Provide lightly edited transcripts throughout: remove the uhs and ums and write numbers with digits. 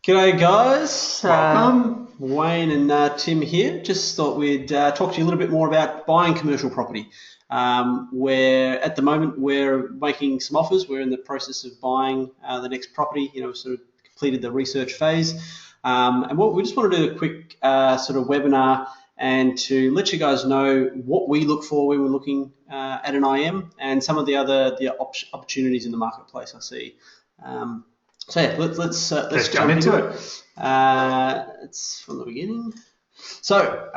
G'day guys, Welcome. Wayne and Tim here. Just thought we'd talk to you a little bit more about buying commercial property. Where at the moment we're making some offers. We're in the process of buying the next property. We've sort of completed the research phase, and what we just want to do a quick sort of webinar and to let you guys know what we look for when we're looking at an IM and some of the other opportunities in the marketplace I see. So yeah, let's jump into it. It's from the beginning. So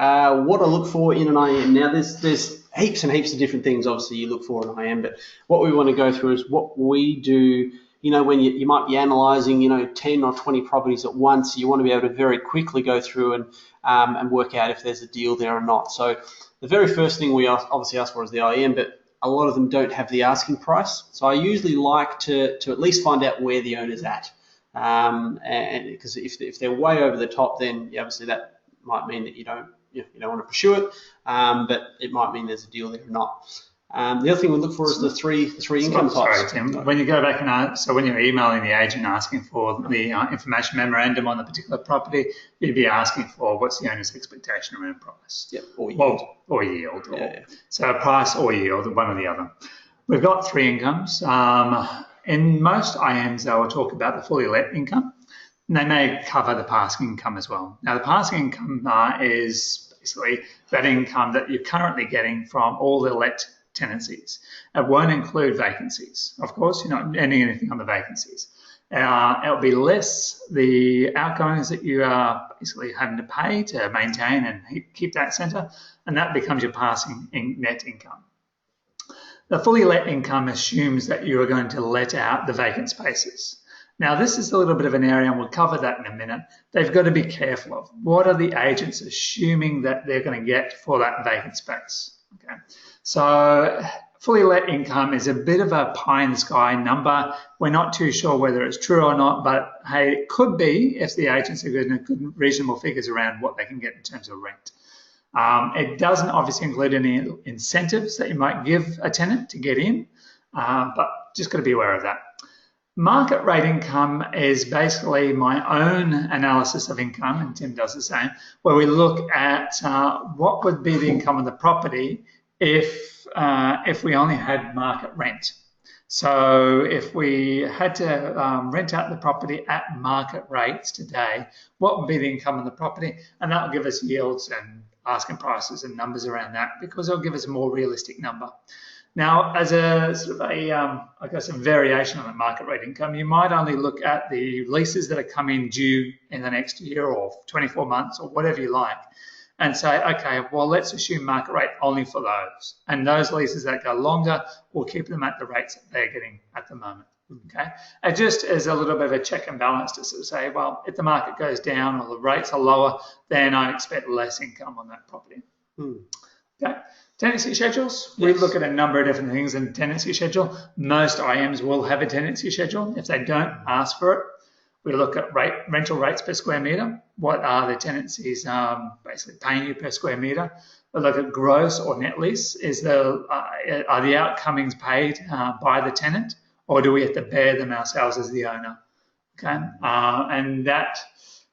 what I look for in an IM. Now there's heaps and heaps of different things obviously you look for in an IM, but what we want to go through is what we do. When you might be analysing 10 or 20 properties at once, you want to be able to very quickly go through and work out if there's a deal there or not. So the very first thing we obviously ask for is the IM, but a lot of them don't have the asking price. So I usually like to at least find out where the owner's at. And because if they're way over the top, then obviously that might mean that you don't want to pursue it, but it might mean there's a deal there or not. The other thing we look for is the three income types. Sorry, Tim. When you go back and when you're emailing the agent asking for the information memorandum on the particular property, you'd be asking for what's the owner's expectation around price. Yep, or yield. Or yield. Yeah. So price or yield, one or the other. We've got three incomes. In most IMs, they will talk about the fully let income. And they may cover the passing income as well. Now, the passing income is basically that income that you're currently getting from all the let tenancies. It won't include vacancies. Of course, you're not earning anything on the vacancies. It'll be less the outgoings that you are basically having to pay to maintain and keep that centre, and that becomes your passing net income. The fully let income assumes that you are going to let out the vacant spaces. Now, this is a little bit of an area, and we'll cover that in a minute. They've got to be careful of what are the agents assuming that they're going to get for that vacant space. Okay. So fully let income is a bit of a pie in the sky number. We're not too sure whether it's true or not, but hey, it could be if the agents are getting good reasonable figures around what they can get in terms of rent. It doesn't obviously include any incentives that you might give a tenant to get in, but just got to be aware of that. Market rate income is basically my own analysis of income, and Tim does the same, where we look at what would be the income of the property if we only had market rent. So if we had to rent out the property at market rates today, what would be the income of the property? And that will give us yields and asking prices and numbers around that, because it'll give us a more realistic number. Now, as a sort of I guess a variation on the market rate income, you might only look at the leases that are coming due in the next year or 24 months or whatever you like, and say, okay, well, let's assume market rate only for those. And those leases that go longer, we'll keep them at the rates that they're getting at the moment. Okay, and just as a little bit of a check and balance to sort of say, well, if the market goes down or the rates are lower, then I expect less income on that property. Okay. Tenancy schedules, we look at a number of different things in tenancy schedule. Most IMs will have a tenancy schedule. If they don't, ask for it. We look at rental rates per square metre. What are the tenancies basically paying you per square metre? We look at gross or net lease. Are the outgoings paid by the tenant, or do we have to bear them ourselves as the owner? Okay, and that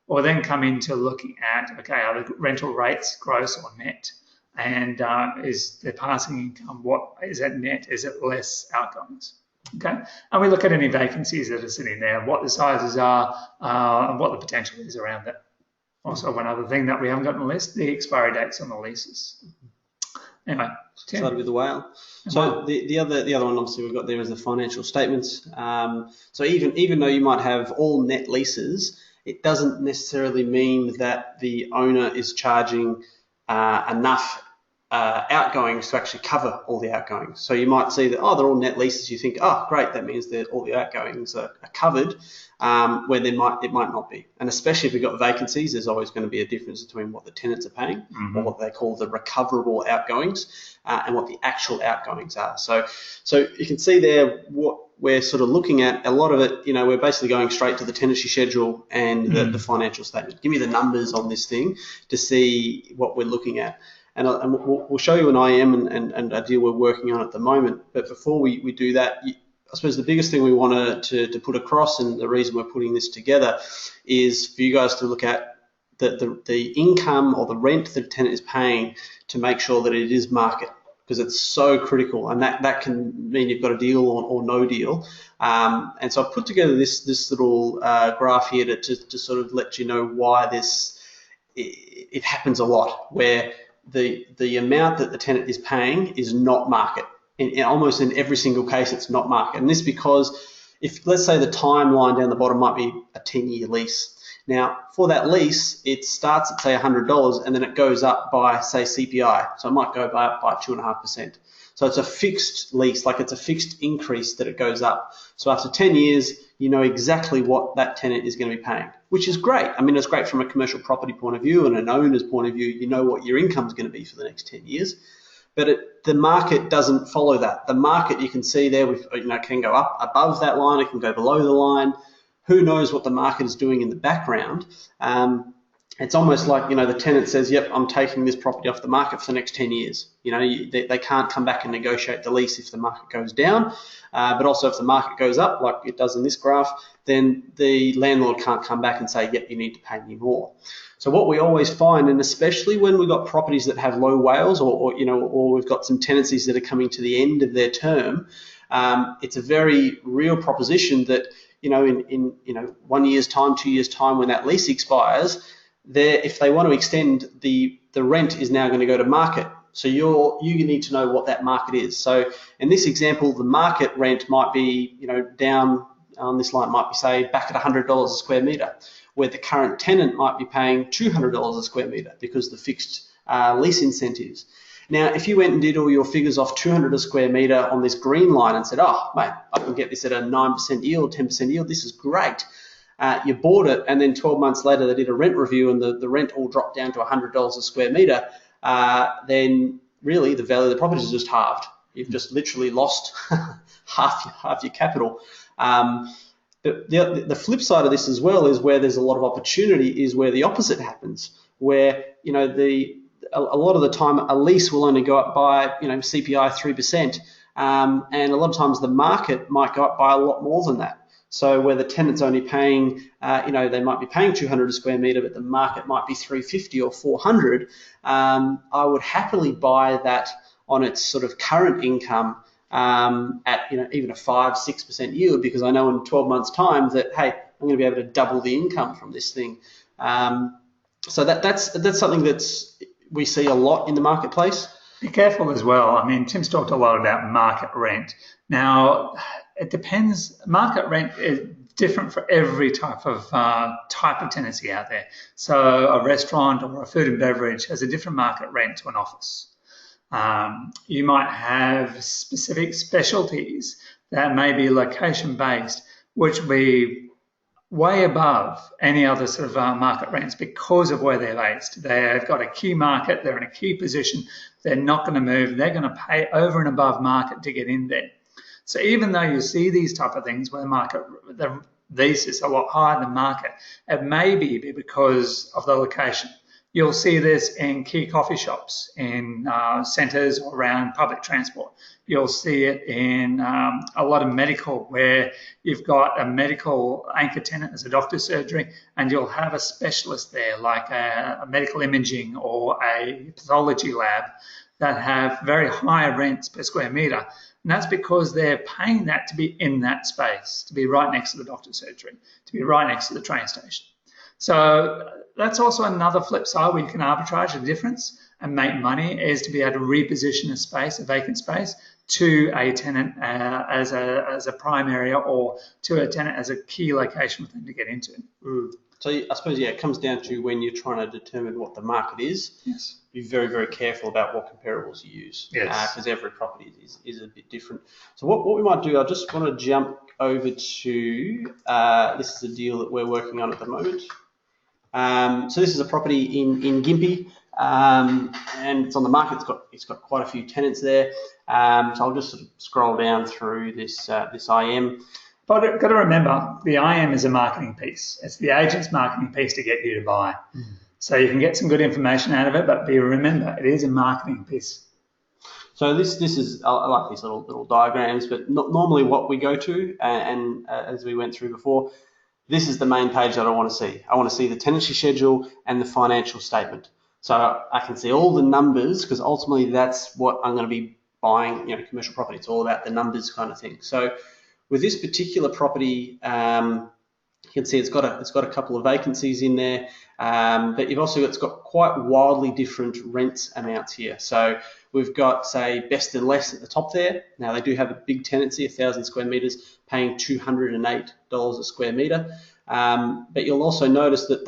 will then come into looking at, okay, are the rental rates gross or net? And is the passing income, what is that net? Is it less outgoings? Okay, and we look at any vacancies that are sitting there, what the sizes are, and what the potential is around that. Also, one other thing that we haven't got on the list, the expiry dates on the leases. Anyway, Tim. Started with the whale. So the other one obviously we've got there is the financial statements. So even though you might have all net leases, it doesn't necessarily mean that the owner is charging enough outgoings to actually cover all the outgoings. So you might see that, they're all net leases. You think, great, that means that all the outgoings are covered, where it might not be. And especially if you've got vacancies, there's always going to be a difference between what the tenants are paying, or what they call the recoverable outgoings, and what the actual outgoings are. So you can see there what we're sort of looking at. A lot of it, we're basically going straight to the tenancy schedule and the financial statement. Give me the numbers on this thing to see what we're looking at. And we'll show you an IM and a deal we're working on at the moment. But before we do that, I suppose the biggest thing we want to put across, and the reason we're putting this together, is for you guys to look at the income or the rent that a tenant is paying to make sure that it is market, because it's so critical, and that can mean you've got a deal or no deal. And so I've put together this little graph here to sort of let you know why it happens a lot, where the amount that the tenant is paying is not market. Almost in every single case, it's not market. And this because if, let's say, the timeline down the bottom might be a 10-year lease. Now, for that lease, it starts at, say, $100, and then it goes up by, say, CPI. So it might go up by 2.5%. So it's a fixed lease, like it's a fixed increase that it goes up. So after 10 years, you know exactly what that tenant is going to be paying, which is great. I mean, it's great from a commercial property point of view and an owner's point of view. You know what your income is going to be for the next 10 years. But the market doesn't follow that. The market, you can see there, can go up above that line, it can go below the line. Who knows what the market is doing in the background? It's almost like, the tenant says, yep, I'm taking this property off the market for the next 10 years. They can't come back and negotiate the lease if the market goes down. But also if the market goes up, like it does in this graph, then the landlord can't come back and say, yep, you need to pay me more. So what we always find, and especially when we've got properties that have low WALEs or we've got some tenancies that are coming to the end of their term, it's a very real proposition that, in 1 year's time, 2 years' time, when that lease expires, if they want to extend, the rent is now going to go to market. So you need to know what that market is. So in this example, the market rent might be, down on this line, might be, say, back at $100 a square metre, where the current tenant might be paying $200 a square metre because the fixed lease incentives. Now, if you went and did all your figures off $200 a square metre on this green line and said, oh, mate, I can get this at a 9% yield, 10% yield, this is great. You bought it, and then 12 months later they did a rent review and the rent all dropped down to $100 a square metre, then really the value of the property is just halved. You've just literally lost half your capital. But the flip side of this as well is where there's a lot of opportunity is where the opposite happens, where a lot of the time a lease will only go up by CPI 3%, and a lot of times the market might go up by a lot more than that. So where the tenant's only paying, they might be paying $200 a square metre, but the market might be $350 or $400. I would happily buy that on its sort of current income at even a 5-6% yield, because I know in 12 months' time that, hey, I'm going to be able to double the income from this thing. So that's something we see a lot in the marketplace. Be careful as well. I mean, Tim's talked a lot about market rent. Now, it depends. Market rent is different for every type of tenancy out there. So a restaurant or a food and beverage has a different market rent to an office. You might have specific specialties that may be location-based, which will be way above any other sort of market rents because of where they're based. They've got a key market, they're in a key position, they're not going to move, they're going to pay over and above market to get in there. So even though you see these type of things where the lease is a lot higher than market, it may be because of the location. You'll see this in key coffee shops, in centres or around public transport. You'll see it in a lot of medical, where you've got a medical anchor tenant as a doctor's surgery, and you'll have a specialist there, like a medical imaging or a pathology lab, that have very high rents per square metre. And that's because they're paying that to be in that space, to be right next to the doctor's surgery, to be right next to the train station. So that's also another flip side where you can arbitrage the difference and make money, is to be able to reposition a space, a vacant space, to a tenant as a prime area, or to a tenant as a key location for them to get into. So I suppose, it comes down to when you're trying to determine what the market is. Yes. Be very, very careful about what comparables you use. Yes. Because every property is a bit different. So what we might do, I just want to jump over to, this is a deal that we're working on at the moment. So this is a property in Gympie, and it's on the market. It's got quite a few tenants there. So I'll just sort of scroll down through this IM. But you've got to remember, the IM is a marketing piece. It's the agent's marketing piece to get you to buy. So you can get some good information out of it, but remember, it is a marketing piece. So this is, I like these little diagrams, but normally what we go to, and as we went through before, this is the main page that I want to see. I want to see the tenancy schedule and the financial statement. So I can see all the numbers, because ultimately that's what I'm going to be buying, commercial property. It's all about the numbers kind of thing. So with this particular property, you can see it's got a couple of vacancies in there, but it's got quite wildly different rent amounts here. So we've got, say, Best and Less at the top there. Now they do have a big tenancy, 1,000 square meters, paying $208 a square meter. But you'll also notice that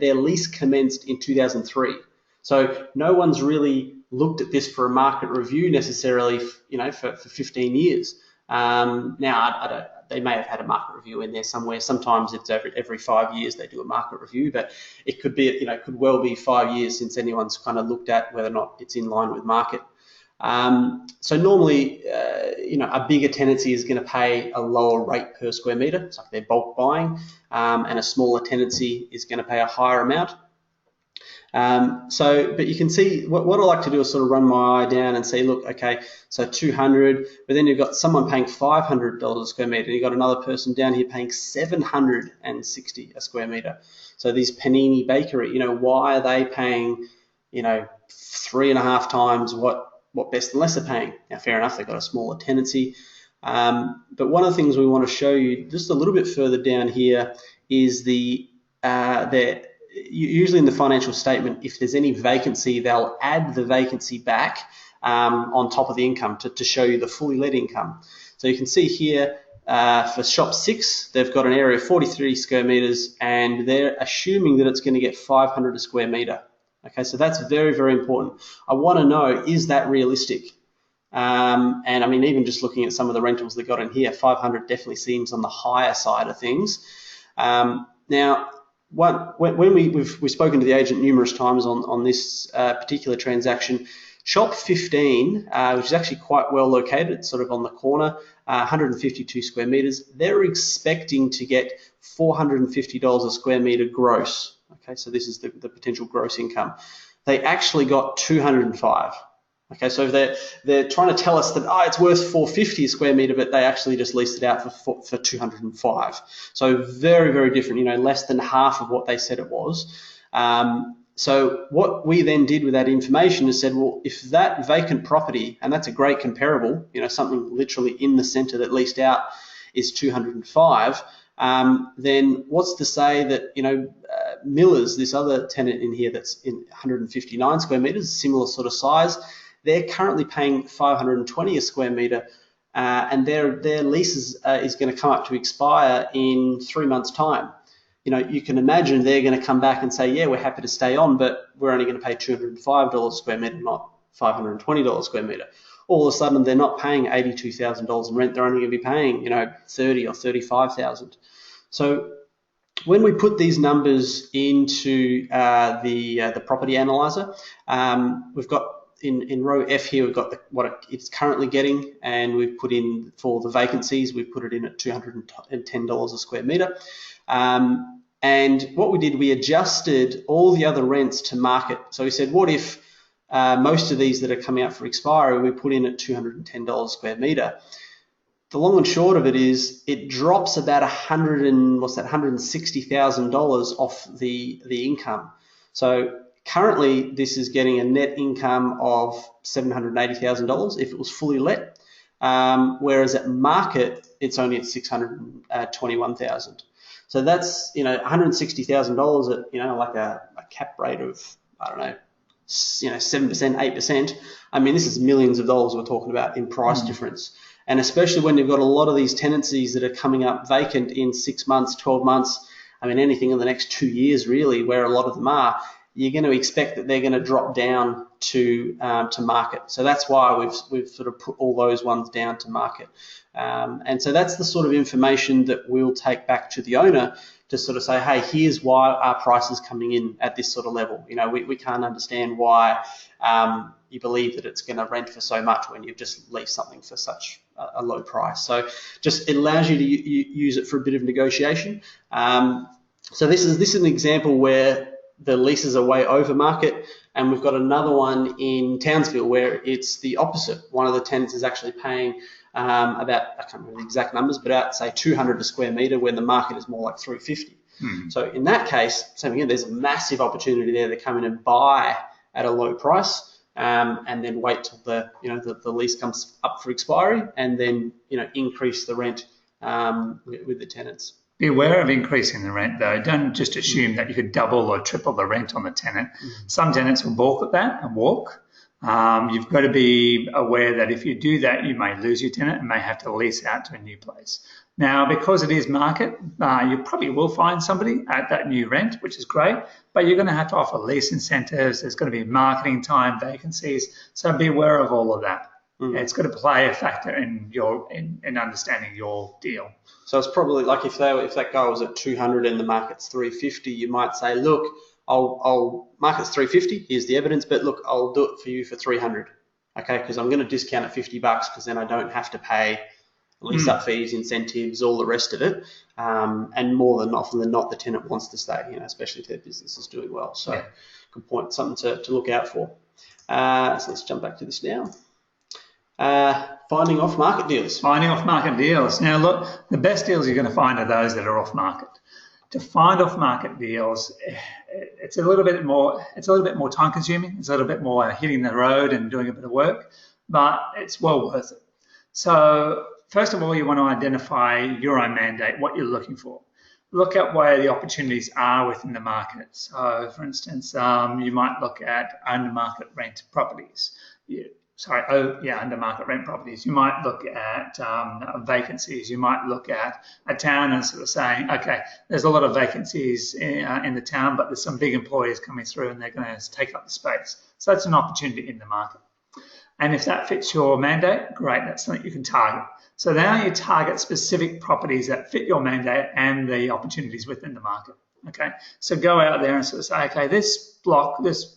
their lease commenced in 2003. So no one's really looked at this for a market review necessarily, for 15 years. Now they may have had a market review in there somewhere. Sometimes it's every 5 years they do a market review, but it could be, it could well be 5 years since anyone's kind of looked at whether or not it's in line with market. So normally, a bigger tenancy is going to pay a lower rate per square meter. It's like they're bulk buying, and a smaller tenancy is going to pay a higher amount. But you can see what I like to do is sort of run my eye down and say, look, okay, so 200, but then you've got someone paying $500 a square meter, and you've got another person down here paying $760 a square meter. So these Panini Bakery, why are they paying, 3.5 times what Best and Less are paying? Now, fair enough, they've got a smaller tenancy. But one of the things we want to show you just a little bit further down here is usually in the financial statement, if there's any vacancy, they'll add the vacancy back on top of the income to show you the fully let income. So you can see here for shop 6, they've got an area of 43 square meters, and they're assuming that it's going to get 500 a square meter. Okay, so that's very, very important. I want to know, is that realistic? And I mean, even just looking at some of the rentals they got in here, 500 definitely seems on the higher side of things. Now, when we've spoken to the agent numerous times on this particular transaction, shop 15, which is actually quite well located, sort of on the corner, 152 square meters, they're expecting to get $450 a square meter gross. Okay, so this is the potential gross income. They actually got 205. Okay, so they're trying to tell us that it's worth $450 a square meter, but they actually just leased it out for 205. So very, very different. Less than half of what they said it was. So what we then did with that information is said, well, if that vacant property, and that's a great comparable, something literally in the centre that leased out is 205. Then what's to say that Miller's, this other tenant in here that's in 159 square meters, similar sort of size, they're currently paying 520 a square meter, and their leases is going to come up to expire in 3 months' time. You can imagine they're going to come back and say, yeah, we're happy to stay on, but we're only going to pay $205 a square meter, not $520 a square meter. All of a sudden, they're not paying $82,000 in rent. They're only going to be paying, $30,000 or $35,000. So when we put these numbers into the property analyzer, we've got in row F here, we've got what it's currently getting, and we've put in for the vacancies, we've put it in at $210 a square meter. And what we did, we adjusted all the other rents to market. So we said, what if most of these that are coming out for expiry, we put in at $210 a square meter? The long and short of it is it drops about $160,000 off the income. So currently, this is getting a net income of $780,000 if it was fully let, whereas at market, it's only at $621,000. So that's $160,000 at like a cap rate of 7%, 8%. I mean, this is millions of dollars we're talking about in price difference. And especially when you've got a lot of these tenancies that are coming up vacant in 6 months, 12 months, I mean, anything in the next 2 years, really, where a lot of them are, you're going to expect that they're going to drop down to market. So that's why we've sort of put all those ones down to market. And so that's the sort of information that we'll take back to the owner to sort of say, hey, here's why our price is coming in at this sort of level. We can't understand why you believe that it's going to rent for so much when you've just leased something for such a low price. So just it allows you to use it for a bit of negotiation. So this is an example where the leases are way over market. And we've got another one in Townsville where it's the opposite. One of the tenants is actually paying about, I can't remember the exact numbers, but about say 200 a square metre when the market is more like 350. So in that case, same again, there's a massive opportunity there to come in and buy at a low price, and then wait till the lease comes up for expiry, and then increase the rent with the tenants. Beware of increasing the rent though. Don't just assume that you could double or triple the rent on the tenant. Some tenants will balk at that and walk. You've got to be aware that if you do that, you may lose your tenant and may have to lease out to a new place. Now, because it is market, you probably will find somebody at that new rent, which is great, but you're going to have to offer lease incentives. There's going to be marketing time, vacancies. So be aware of all of that. It's got to play a factor in in understanding your deal. So it's probably like if that guy was at 200 and the market's 350, you might say, look, I'll market's 350. Here's the evidence, but look, I'll do it for you for 300. Okay, because I'm going to discount at $50 because then I don't have to pay lease up fees, incentives, all the rest of it. And more than often than not, the tenant wants to stay, especially if their business is doing well. So good point, something to look out for. So let's jump back to this now. Finding off-market deals. Finding off-market deals. Now, look, the best deals you're going to find are those that are off-market. To find off-market deals, it's a little bit more time-consuming. It's a little bit more hitting the road and doing a bit of work, but it's well worth it. So, first of all, you want to identify your own mandate, what you're looking for. Look at where the opportunities are within the market. So, for instance, you might look at under-market rent properties. Under-market rent properties. You might look at vacancies. You might look at a town and sort of saying, okay, there's a lot of vacancies in the town, but there's some big employers coming through and they're going to take up the space. So that's an opportunity in the market. And if that fits your mandate, great, that's something you can target. So now you target specific properties that fit your mandate and the opportunities within the market. Okay, so go out there and sort of say, okay, this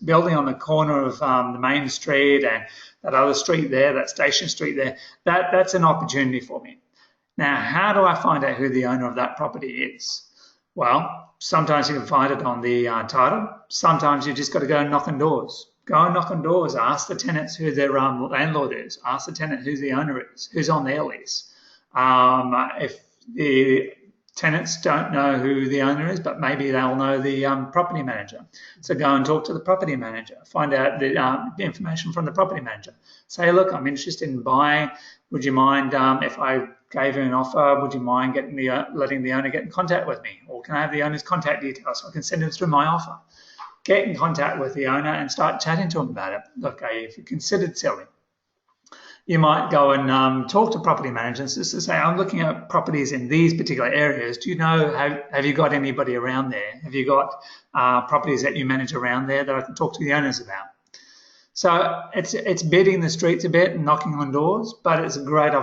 building on the corner of the main street and that other street there, that Station Street there, that's an opportunity for me. Now, how do I find out who the owner of that property is? Well, sometimes you can find it on the title. Sometimes you just got to go and knock on doors. Go and knock on doors. Ask the tenants who their landlord is. Ask the tenant who the owner is, who's on their lease. If the tenants don't know who the owner is, but maybe they'll know the property manager. So go and talk to the property manager. Find out the information from the property manager. Say, look, I'm interested in buying. Would you mind if I gave you an offer? Would you mind letting the owner get in contact with me? Or can I have the owner's contact details so I can send him through my offer? Get in contact with the owner and start chatting to him about it. Look, if you considered selling, you might go and talk to property managers just to say, I'm looking at properties in these particular areas. Do you know, have you got anybody around there? Have you got properties that you manage around there that I can talk to the owners about? So it's bidding the streets a bit and knocking on doors, but it's a great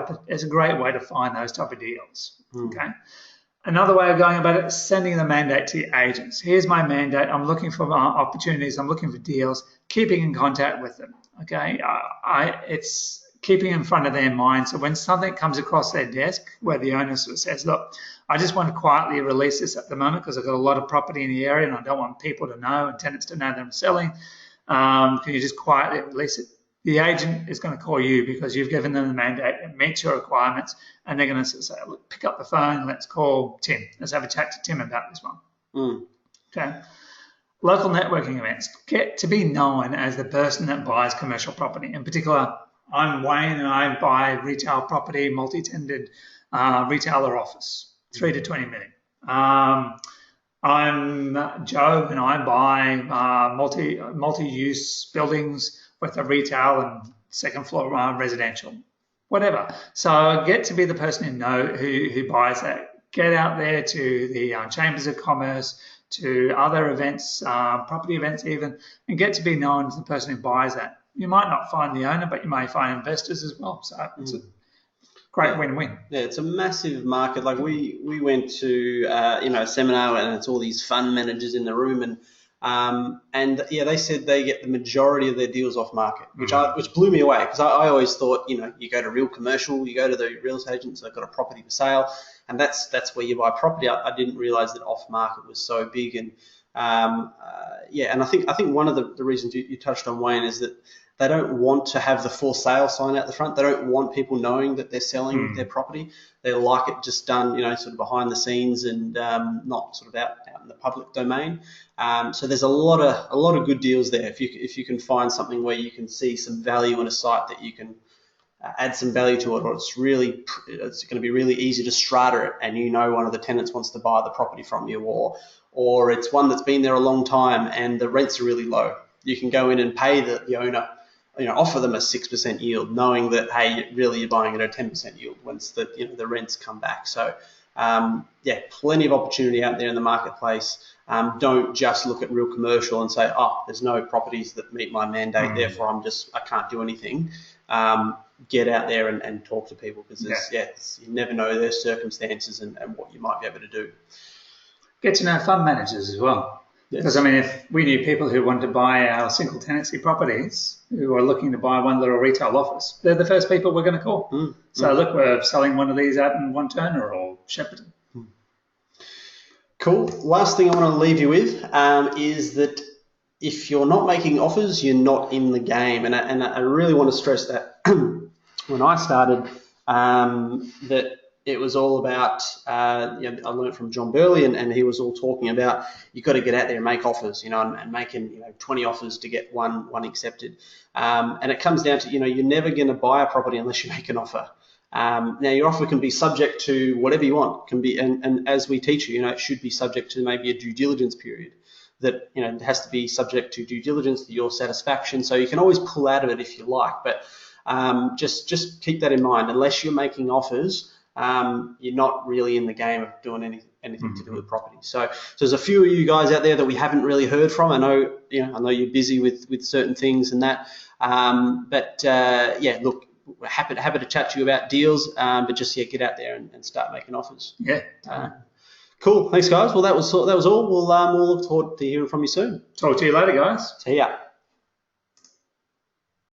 way to find those type of deals. Okay. Another way of going about it is sending the mandate to your agents. Here's my mandate. I'm looking for opportunities. I'm looking for deals. Keeping in contact with them. Okay. It's keeping in front of their mind. So when something comes across their desk where the owner sort of says, look, I just want to quietly release this at the moment because I've got a lot of property in the area and I don't want people to know and tenants to know that I'm selling. Can you just quietly release it? The agent is going to call you because you've given them the mandate, it meets your requirements, and they're going to say, look, pick up the phone, let's call Tim. Let's have a chat to Tim about this one. Okay. Local networking events. Get to be known as the person that buys commercial property. In particular, I'm Wayne and I buy retail property, multi-tenanted retailer office, 3 to 20 million. I'm Joe and I buy multi-use buildings with a retail and second floor residential, whatever. So get to be the person who buys that. Get out there to the chambers of commerce, to other events, property events even, and get to be known as the person who buys that. You might not find the owner, but you may find investors as well. So it's a great win-win. Yeah, it's a massive market. Like we went to a seminar and it's all these fund managers in the room and they said they get the majority of their deals off market, which blew me away because I always thought you go to Real Commercial, you go to the real estate agents, they've got a property for sale, and that's where you buy property. I didn't realise that off market was so big, and yeah, and I think one of the reasons you touched on, Wayne, is that they don't want to have the for sale sign out the front. They don't want people knowing that they're selling their property. They like it just done, sort of behind the scenes and not sort of out in the public domain. So there's a lot of good deals there. If you can find something where you can see some value in a site that you can add some value to it, or it's going to be really easy to strata it, and one of the tenants wants to buy the property from you, or it's one that's been there a long time and the rents are really low. You can go in and pay the owner, offer them a 6% yield, knowing that, hey, really you're buying it at a 10% yield once the rents come back. So yeah, plenty of opportunity out there in the marketplace. Don't just look at real commercial and say, oh, there's no properties that meet my mandate, therefore I can't do anything. Get out there and talk to people, because you never know their circumstances and what you might be able to do. Get to know fund managers as well. Because, if we knew people who want to buy our single tenancy properties, who are looking to buy one little retail office, they're the first people we're going to call. So look, we're selling one of these out in Wanturna or Shepparton. Cool. Last thing I want to leave you with is that if you're not making offers, you're not in the game. And I really want to stress that when I started, that it was all about, I learned from John Burley, and he was all talking about you've got to get out there and make offers, and making 20 offers to get one accepted. And it comes down to, you're never going to buy a property unless you make an offer. Now, your offer can be subject to whatever you want. Can be, and as we teach you, it should be subject to maybe a due diligence period. That it has to be subject to due diligence to your satisfaction. So you can always pull out of it if you like, but just keep that in mind. Unless you're making offers, you're not really in the game of doing anything to do with property. So there's a few of you guys out there that we haven't really heard from. I know you're busy with certain things and that, but yeah, look, we're happy to chat to you about deals, but just get out there and start making offers. Yeah. Cool. Thanks, guys. Well, that was all. We'll look forward to hearing from you soon. Talk to you later, guys. See ya.